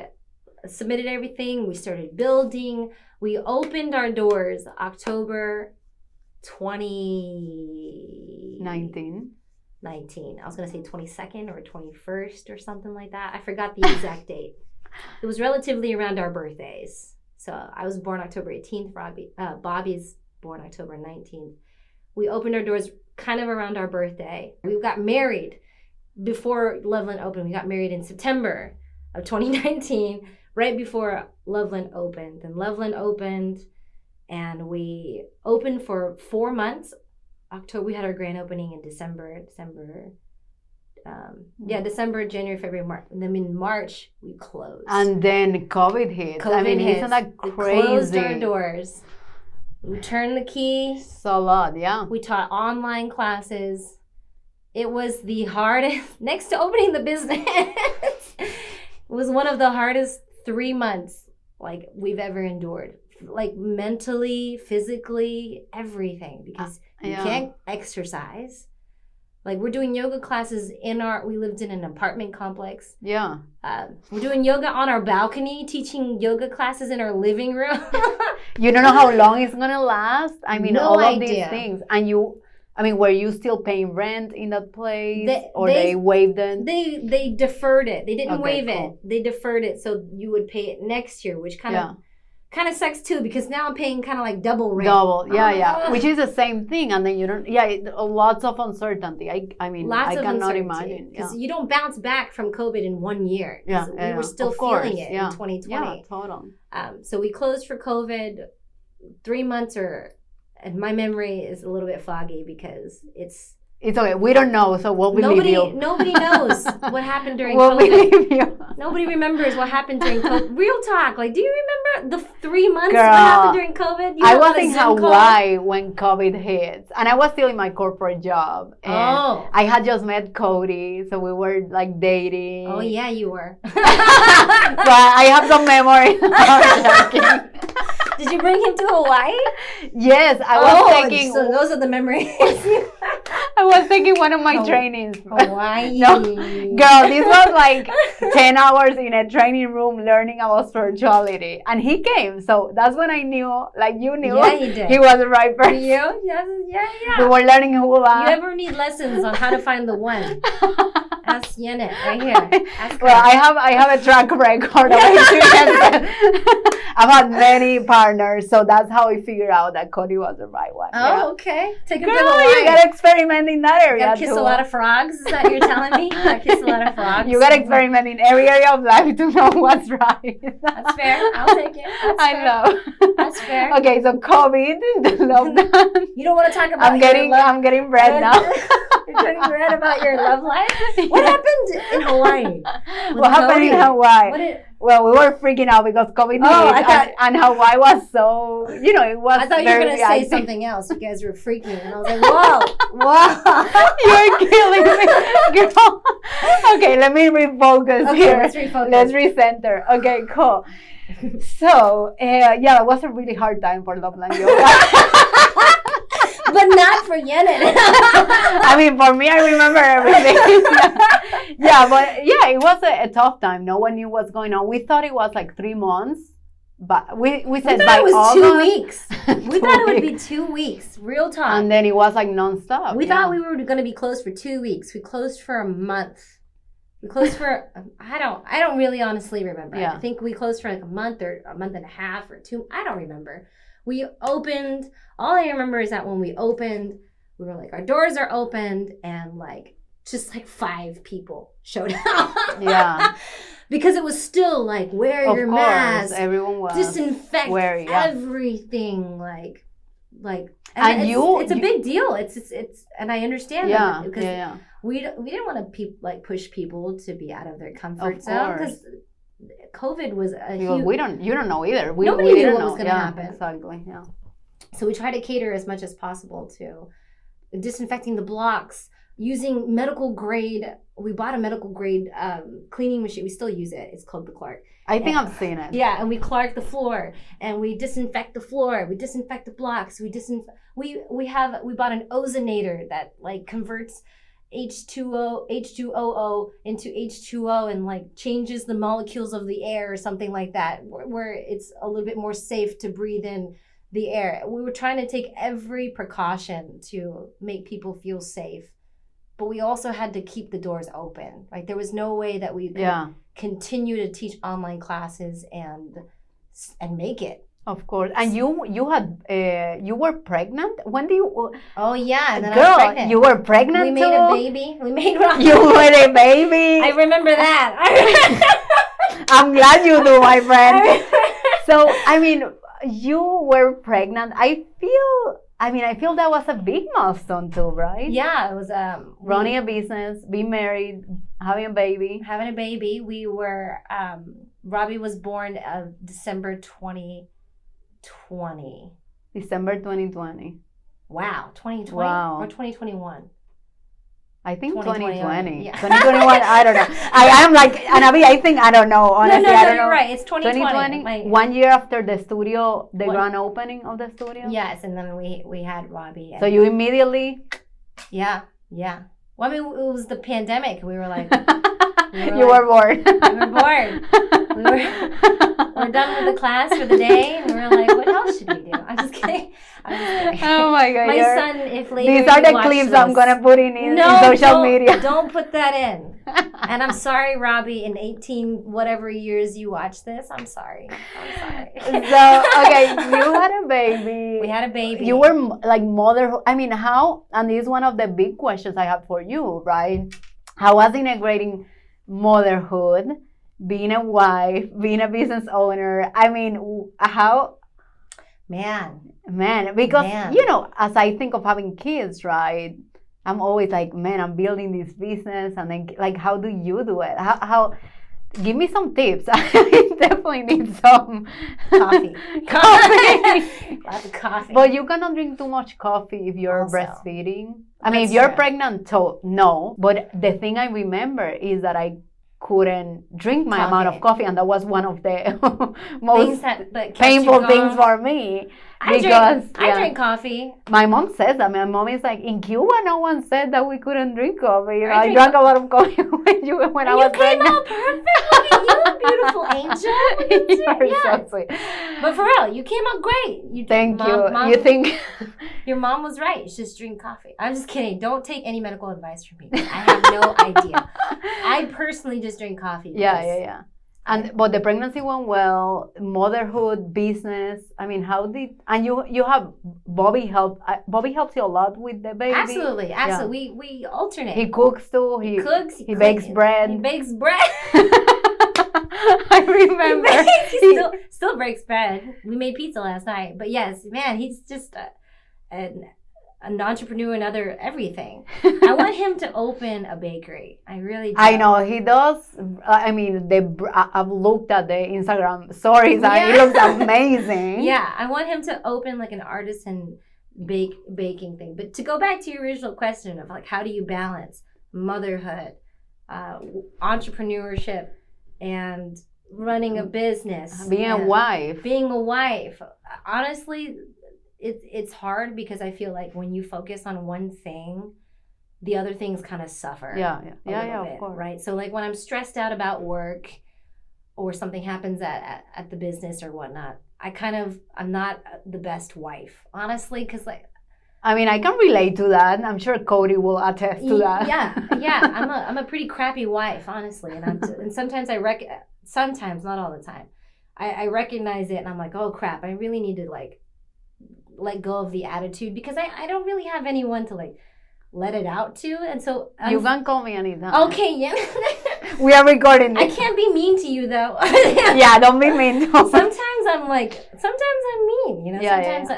submitted everything. We started building. We opened our doors October 2019. I was going to say 22nd or 21st or something like that. I forgot the exact date. It was relatively around our birthdays. So I was born October 18th. Bobby's born October 19th. We opened our doors kind of around our birthday. We got married before Loveland opened. We got married in September of 2019, right before Loveland opened. And Loveland opened, and we opened for 4 months. October, we had our grand opening in December, January, February, March. And then in March, we closed. And then COVID hit. Isn't that crazy? We closed our doors. We turned the key. So a lot, yeah. We taught online classes. It was the hardest, next to opening the business, it was one of the hardest 3 months like we've ever endured. Like mentally, physically, everything, because you can't exercise. Like we're doing yoga classes we lived in an apartment complex. Yeah. We're doing yoga on our balcony, teaching yoga classes in our living room. You don't know how long it's going to last. I mean, no all idea. Of these things. And were you still paying rent in that place? They waived it? They deferred it. They didn't waive it. They deferred it so you would pay it next year, which kind of sucks too, because now I'm paying kind of like double rent. Which is the same thing. And then you don't, lots of uncertainty. I cannot imagine. Because you don't bounce back from COVID in 1 year. We were still feeling it in 2020. Yeah, totally. So we closed for COVID 3 months, and my memory is a little bit foggy because it's okay. We don't know, so we'll believe you. Nobody knows what happened during we'll COVID. Believe you. Nobody remembers what happened during COVID. Real talk. Like, do you remember the 3 months what happened during COVID? I was in Hawaii when COVID hit, and I was still in my corporate job. And I had just met Cody, so we were like dating. Oh yeah, you were. But I have some memories. Did you bring him to Hawaii? Yes, I was taking. So those are the memories. I was taking one of my trainings. Hawaii. No, girl, this was like 10 hours in a training room learning about spirituality. And he came. So that's when I knew, like you knew, he was the right person. You? Yeah. We were learning hula. You ever need lessons on how to find the one? Ask Yanet right here. I have a track record of experience. I've had many partners, so that's how we figured out that Cody was the right one. Okay. Take him to Hawaii. You gotta experiment in that area. You gotta kiss a lot of frogs. Is that what you're telling me? You gotta kiss a lot of frogs. You gotta experiment in every area of life to know what's right. That's fair. I'll take it. I know. That's fair. Okay, so COVID, the lockdown. You don't want to talk about. I'm getting bread now. You're getting bread about your love life. What happened in Hawaii? What happened in Hawaii? Well, we were freaking out because COVID hit, and Hawaii was so, it was. I thought you were going to say something else. You guys were freaking, and I was like, whoa. You're killing me, girl. Okay, let me refocus here. Let's refocus. Let's recenter. Okay, cool. So, it was a really hard time for Loveland Yoga. But not for Yanet. I mean, for me, I remember everything. It was a tough time. No one knew what's going on. We thought it was like 3 months, but we said by it was August, 2 weeks. We thought it would be 2 weeks, real talk. And then it was like nonstop. We thought we were going to be closed for 2 weeks. We closed for a month. We closed for I don't really honestly remember. Yeah. I think we closed for like a month or a month and a half or 2. I don't remember. We opened. All I remember is that when we opened, we were like, our doors are opened, and like just like 5 people showed up. Yeah. Because it was still like, wear your mask. Everyone was disinfect everything. Like, and it's a big deal. It's and I understand that because we didn't want to push people to be out of their comfort zone because COVID was a huge. You don't know either. Nobody knew what was going to happen. Exactly. Yeah. So we try to cater as much as possible to disinfecting the blocks, using medical grade. We bought a medical grade cleaning machine. We still use it. It's called the Clark. I think I've seen it. Yeah, and we Clark the floor, and we disinfect the floor. We disinfect the blocks. We bought an ozonator that like converts H2O into H2O and like changes the molecules of the air or something like that, where it's a little bit more safe to breathe in the air. We were trying to take every precaution to make people feel safe, but we also had to keep the doors open. Like there was no way that we could continue to teach online classes and make it. Of course. And you were pregnant? When do you? Oh yeah, and then girl, I was pregnant. You were pregnant We too? made a baby. We made one. You made a baby. I remember that. I'm glad you do, my friend. So I mean, you were pregnant. I feel that was a big milestone too, right? Yeah, it was running a business, being married, having a baby. Having a baby. We were Robbie was born December 2020. December 2020. Wow, 2020 or 2021. I think 2020. Yeah. 2021, I don't know. I am like, Annavy, I don't know. Honestly, no, I don't you're know. right. It's 2020. 1 year after the studio, the grand opening of the studio? Yes, and then we had Robbie. So you immediately? Yeah. Well, I mean, it was the pandemic. We were like... You were bored. We were bored. We're done with the class for the day, and we were like, what else should we do? I'm just kidding. Oh my God. My son, if later these are the clips I'm going to put in social media. Don't put that in. And I'm sorry, Robbie, in 18 whatever years you watch this, I'm sorry. So, okay, you had a baby. We had a baby. You were like motherhood. I mean, how, and this is one of the big questions I have for you, right? How was integrating motherhood, being a wife, being a business owner? I mean, how? Man, because, as I think of having kids, right? I'm always like, man, I'm building this business. And then, like, how do you do it? How give me some tips. I definitely need some coffee. Lots of coffee. But you cannot drink too much coffee if you're breastfeeding. I mean, if you're pregnant, no. But the thing I remember is that I couldn't drink my amount of coffee, and that was one of the most painful things for me. I drink coffee. My mom says that. My mom is like, in Cuba, no one said that we couldn't drink coffee. I drank a lot of coffee when I was pregnant. You came out perfect. You beautiful angel. You are so sweet. But for real, you came out great. Thank you. Mom, you think your mom was right? Just drink coffee. I'm just kidding. Don't take any medical advice from me. I have no idea. I personally just drink coffee. Yeah. But the pregnancy went well, motherhood, business. I mean, and you have Bobby help. Bobby helps you a lot with the baby. Absolutely. Yeah. We alternate. He cooks too. He cooks. He bakes bread. He bakes bread. I remember. He still breaks bread. We made pizza last night. But yes, man, he's just an entrepreneur in other everything. I want him to open a bakery. I really do. I know he does. I mean, I've looked at the Instagram stories and it looks amazing. Yeah, I want him to open like an artisan baking thing. But to go back to your original question of like, how do you balance motherhood, entrepreneurship, and running a business, being a wife. Honestly, it's hard because I feel like when you focus on one thing, the other things kind of suffer. Yeah, bit, of course. Right. So like when I'm stressed out about work or something happens at the business or whatnot, I'm not the best wife, honestly, because like. I mean, I can relate to that. I'm sure Cody will attest to that. Yeah. I'm a pretty crappy wife, honestly, and sometimes sometimes, not all the time, I recognize it and I'm like, oh crap, I really need to like let go of the attitude because I don't really have anyone to like let it out to, and so you can call me anytime. Okay, yeah. We are recording this. I can't be mean to you though. Yeah, don't be mean. Sometimes I'm mean, you know. Sometimes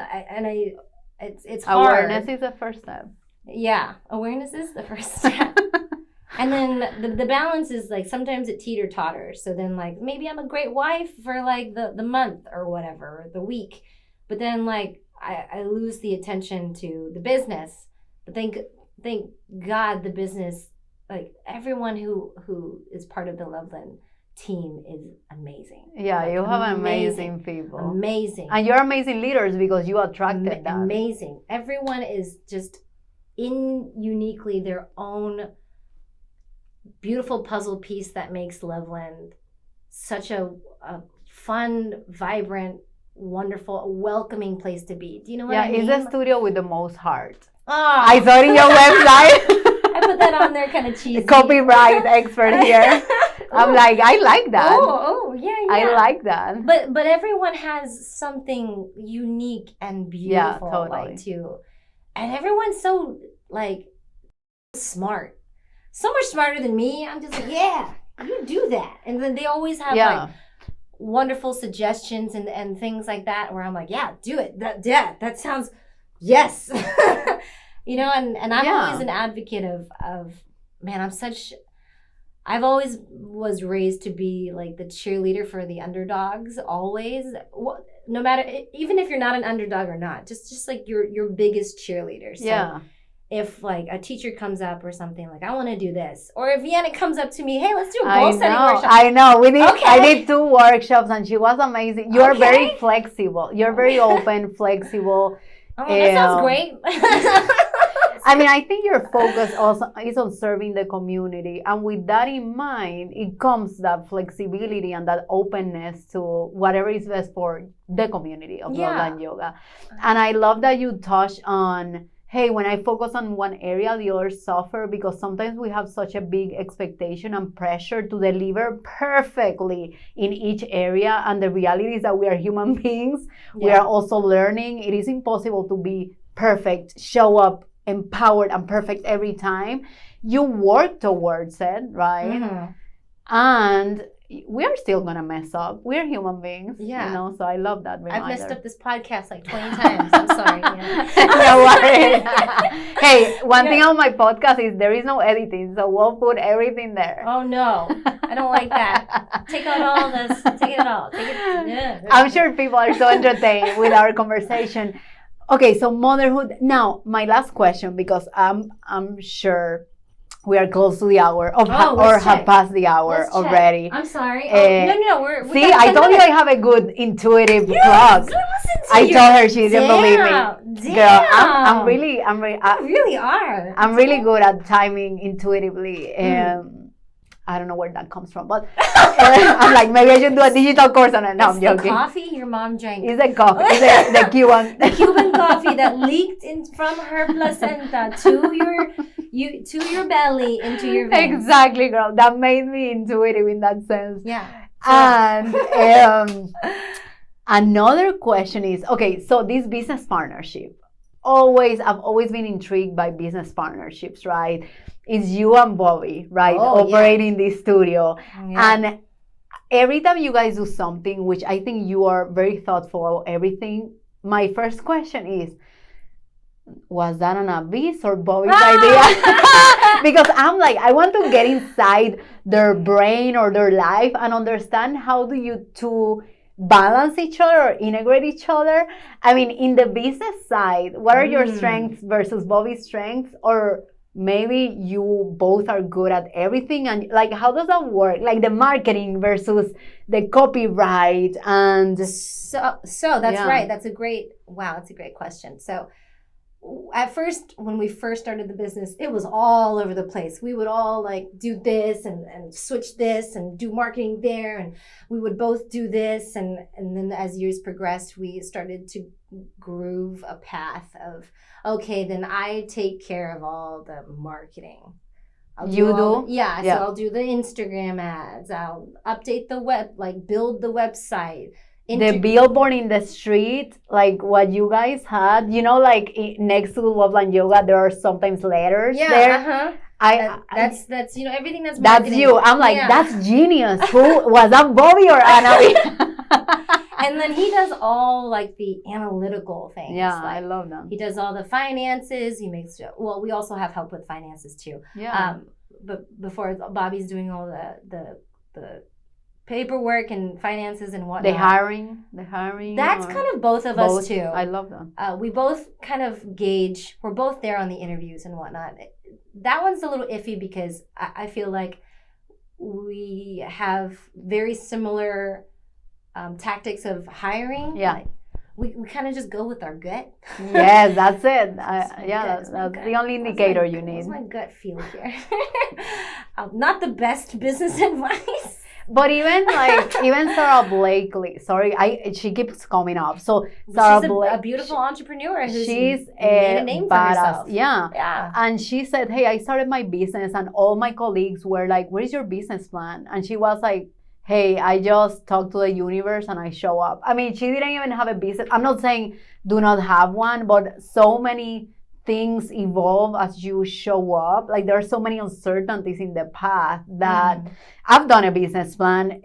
it's hard. Awareness is the first step. Yeah, awareness is the first step. And then the balance is like sometimes it teeter-totters. So then like maybe I'm a great wife for like the month or whatever, or the week. But then like I lose the attention to the business. But thank God the business, like everyone who is part of the Loveland team is amazing. Yeah, like, you have amazing people. Amazing. And you're amazing leaders because you attracted them. Amazing. Everyone is just uniquely their own beautiful puzzle piece that makes Loveland such a fun, vibrant, wonderful, welcoming place to be. Do you know what I mean? Yeah, it's a studio with the most heart. Oh. I saw it in your website. I put that on there kind of cheesy. Copyright expert here. I'm like, I like that. Yeah. I like that. But everyone has something unique and beautiful, totally. like too. And everyone's so like smart. So much smarter than me. I'm just like, yeah, you do that. And then they always have like wonderful suggestions and things like that where I'm like, yeah, do it. That sounds, yes. You know, and I'm always an advocate of man, I've always was raised to be like the cheerleader for the underdogs, always. No matter, even if you're not an underdog or not, just like your biggest cheerleader. So if like a teacher comes up or something like, I want to do this, or if Yanet comes up to me, hey, let's do a goal setting workshop. I know. I did 2 workshops and she was amazing. You're very flexible. You're very open, flexible. Oh, that sounds great. I mean, I think your focus also is on serving the community. And with that in mind, it comes that flexibility and that openness to whatever is best for the community of Loveland Yoga. And I love that you touched on, hey, when I focus on one area, the others suffer, because sometimes we have such a big expectation and pressure to deliver perfectly in each area. And the reality is that we are human beings. We are also learning. It is impossible to be perfect, show up empowered and perfect every time. You work towards it, right? Mm-hmm. And we are still gonna mess up. We're human beings, you know. So I love that reminder. I've messed up this podcast like 20 times. I'm sorry. No worries. Hey, one thing on my podcast is there is no editing, so we'll put everything there. Oh no, I don't like that. Take out all this. Take it all. I'm sure people are so entertained with our conversation. Okay, so motherhood. Now, my last question, because I'm sure we are close to the hour have passed the hour already. I'm sorry. No. I told you I have a good intuitive plug. I told her she didn't believe me. Girl, I'm really. You really are. I'm really good at timing intuitively. I don't know where that comes from, but I'm like, maybe I should do a digital course on it. No, I'm joking. The coffee your mom drank. It's the coffee. It's the Cuban. The Cuban coffee that leaked from her placenta to your belly into your veins. Exactly, girl. That made me intuitive in that sense. Yeah. And another question is, okay, so this business partnership. I've always been intrigued by business partnerships, right? It's you and Bobby, right? Operating this studio. Yeah. And every time you guys do something, which I think you are very thoughtful of everything, my first question is, was that Annavy's or Bobby's idea? Because I'm like, I want to get inside their brain or their life and understand how do you two balance each other or integrate each other. I mean, in the business side, what are your strengths versus Bobby's strengths? Or maybe you both are good at everything, and like, how does that work? Like the marketing versus the copyright. And so that's right. That's a great question. So at first, when we first started the business, it was all over the place. We would all like do this and switch this and do marketing there, and we would both do this. And then as years progressed, we started to groove a path of, okay, then I take care of all the marketing. So I'll do the Instagram ads. I'll update the web, like build the website. The billboard in the street, like what you guys had, you know, like next to Loveland Yoga, there are sometimes letters there. That's you know, everything that's marketing. That's you. I'm like, that's genius. Who was that, Bobby or Annavy? And then he does all like the analytical things. Yeah, like, I love them. He does all the finances. He makes we also have help with finances too. Yeah. But before, Bobby's doing all the paperwork and finances and whatnot. The hiring. That's kind of both of us too. I love them. We both kind of gauge. We're both there on the interviews and whatnot. That one's a little iffy because I feel like we have very similar tactics of hiring. Yeah. Like, we kind of just go with our gut. Yes, that's it. That's the only indicator you need. What's my gut feel here? Not the best business advice. But even Sarah Blakely, she keeps coming up. So Sarah she's a beautiful entrepreneur. She's made a name for herself. Yeah. And she said, hey, I started my business, and all my colleagues were like, what is your business plan? And she was like, hey, I just talk to the universe and I show up. I mean, she didn't even have a business. I'm not saying do not have one, but so many things evolve as you show up. Like there are so many uncertainties in the path that I've done a business plan.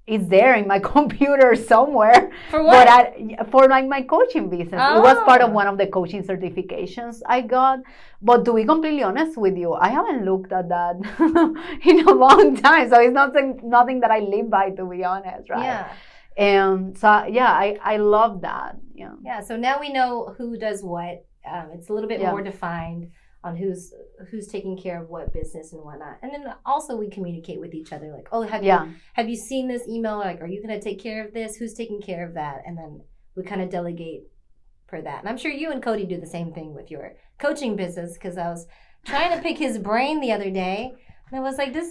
It's there in my computer somewhere. For what? But for like my coaching business. It was part of one of the coaching certifications I got. But to be completely honest with you, I haven't looked at that in a long time. So it's nothing that I live by, to be honest, right? Yeah. And so, yeah, I love that. Yeah. Yeah. So now we know who does what. It's a little bit more defined on who's taking care of what business and whatnot. And then also we communicate with each other like, oh, have you seen this email? Like, are you going to take care of this? Who's taking care of that? And then we kind of delegate for that. And I'm sure you and Cody do the same thing with your coaching business, because I was trying to pick his brain the other day. And I was like, do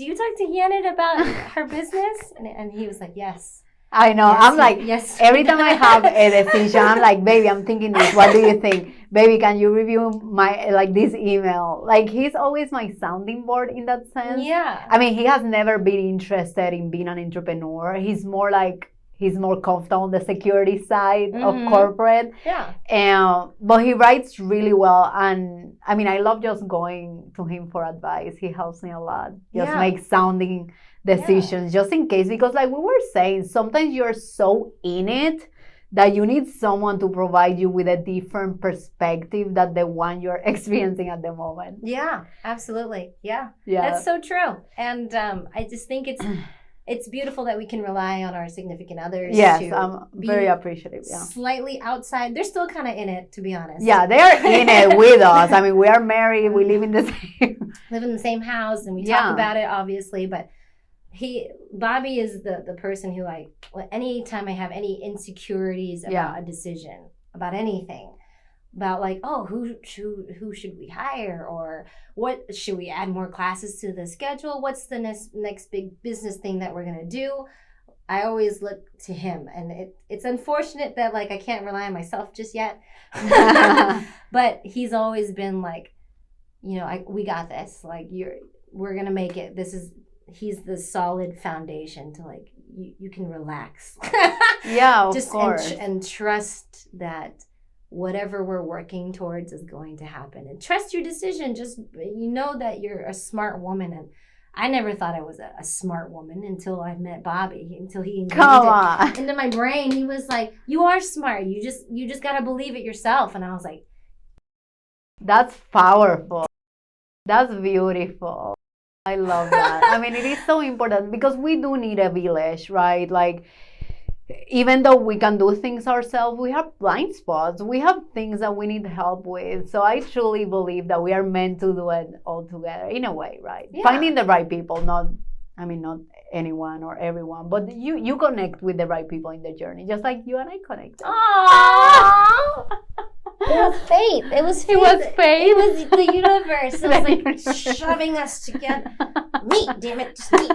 you talk to Yanet about her business? And he was like, yes. I know. Yes, I'm like, every time I have a decision, I'm like, baby, I'm thinking this. What do you think? Baby, can you review this email? Like, he's always my sounding board in that sense. Yeah. I mean, he has never been interested in being an entrepreneur. He's more comfortable on the security side of corporate. Yeah. But he writes really well. And I mean, I love just going to him for advice. He helps me a lot. Just make sounding decisions just in case, because like we were saying, sometimes you're so in it that you need someone to provide you with a different perspective than the one you're experiencing at the moment. Yeah, absolutely. Yeah. That's so true. And I just think it's beautiful that we can rely on our significant others. Yes, I'm very appreciative. Yeah. Slightly outside. They're still kind of in it, to be honest. Yeah, they are in it with us. I mean, we are married. We live in the same house, and we talk about it, obviously, but Bobby is the person who anytime I have any insecurities about a decision, about anything, about like, oh, who should we hire, or what should we add more classes to the schedule? What's the next big business thing that we're gonna do? I always look to him, and it's unfortunate that like I can't rely on myself just yet, but he's always been like, you know, we got this. Like we're gonna make it. He's the solid foundation to like you can relax. Yeah, of course. And trust that whatever we're working towards is going to happen, and trust your decision. Just you know that you're a smart woman, and I never thought I was a smart woman until I met Bobby. Until he ingrained it into my brain. He was like, "You are smart. You just gotta believe it yourself." And I was like, That's powerful. That's beautiful. I love that. I mean, it is so important because we do need a village, right? Like, even though we can do things ourselves, we have blind spots. We have things that we need help with. So I truly believe that we are meant to do it all together in a way, right? Yeah. Finding the right people, not anyone or everyone, but you connect with the right people in the journey, just like you and I connected. Aww. It was fate. It was fate. It was fate. It was the universe. It was like shoving us together. Meet, damn it, just meet.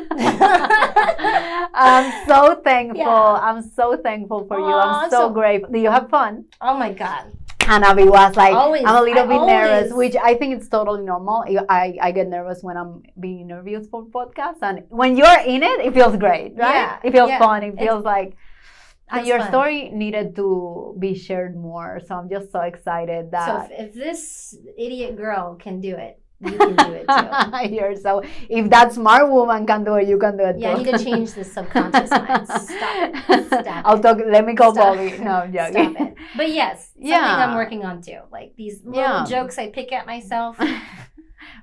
I'm so thankful. Yeah. I'm so thankful for you. I'm so grateful. Did you have fun? Oh my God. Annavy was like, always, I'm a little bit nervous, which I think it's totally normal. I get nervous when I'm being interviewed for podcasts. And when you're in it, it feels great, right? Yeah, it feels fun. It feels like... And your story needed to be shared more. So I'm just so excited that... So if this idiot girl can do it, you can do it too. So if that smart woman can do it, you can do it too. Yeah, I need to change the subconscious mind. Stop it. I'll talk. Let me call Bobby. No, I'm joking. Stop it. But yes, something I'm working on too. Like these little jokes I pick at myself.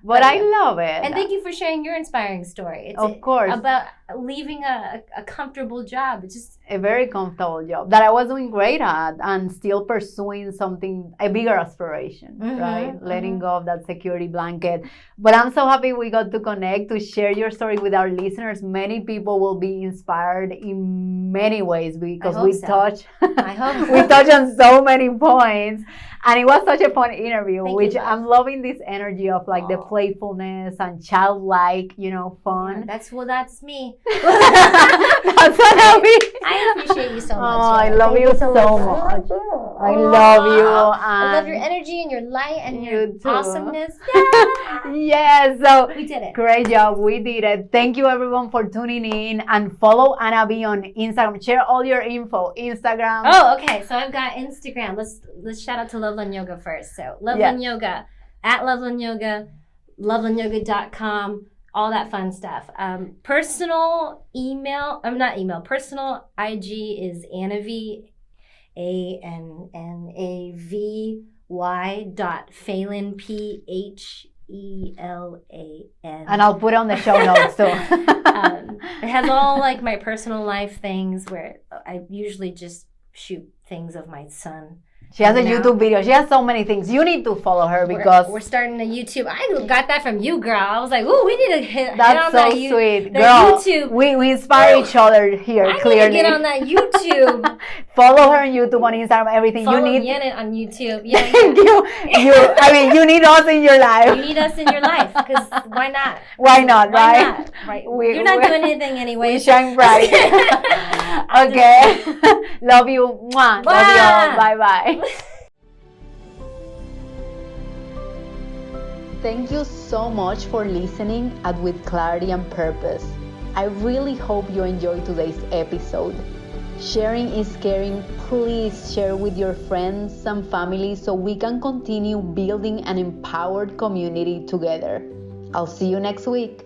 But I love it. And thank you for sharing your inspiring story. It's of course. About leaving a comfortable job. It's just a very comfortable job that I was doing great at and still pursuing something, a bigger aspiration, right? Letting go of that security blanket. But I'm so happy we got to connect, to share your story with our listeners. Many people will be inspired in many ways because we touch on so many points. And it was such a fun interview, I'm loving this energy of like the playfulness and childlike, fun. Yeah, that's me. That's Annavy. I appreciate you so much. Oh, I love you so much. I love you. I love your energy and your light and your awesomeness. Yeah. Yes. So we did it. Great job. We did it. Thank you everyone for tuning in and follow Annavy on Instagram. Share all your info. Instagram. Oh, okay. So I've got Instagram. Let's shout out to Loveland Yoga first. So Loveland Yoga, at Loveland Yoga, lovelandyoga.com. All that fun stuff. Personal IG is Annavy, ANNAVY.Phelan, PHELAN. And I'll put it on the show notes too. It has all like my personal life things where I usually just shoot things of my son. She has a YouTube video. She has so many things. You need to follow her because we're starting a YouTube. I got that from you, girl. I was like, ooh, we need to hit on that sweet, girl. YouTube. We inspire each other here. I clearly, need to get on that YouTube. Follow her on YouTube, on Instagram, everything. Follow you need Yanet on YouTube. Yeah. You need us in your life. You need us in your life because why not? Why not? Right? Not? Right. You're not doing anything anyway. We shine bright. Okay. Love you. Mwah. Love you all. Bye bye. Thank you so much for listening at With Clarity and Purpose. I really hope you enjoyed today's episode. Sharing is caring. Please share with your friends and family so we can continue building an empowered community together. I'll see you next week.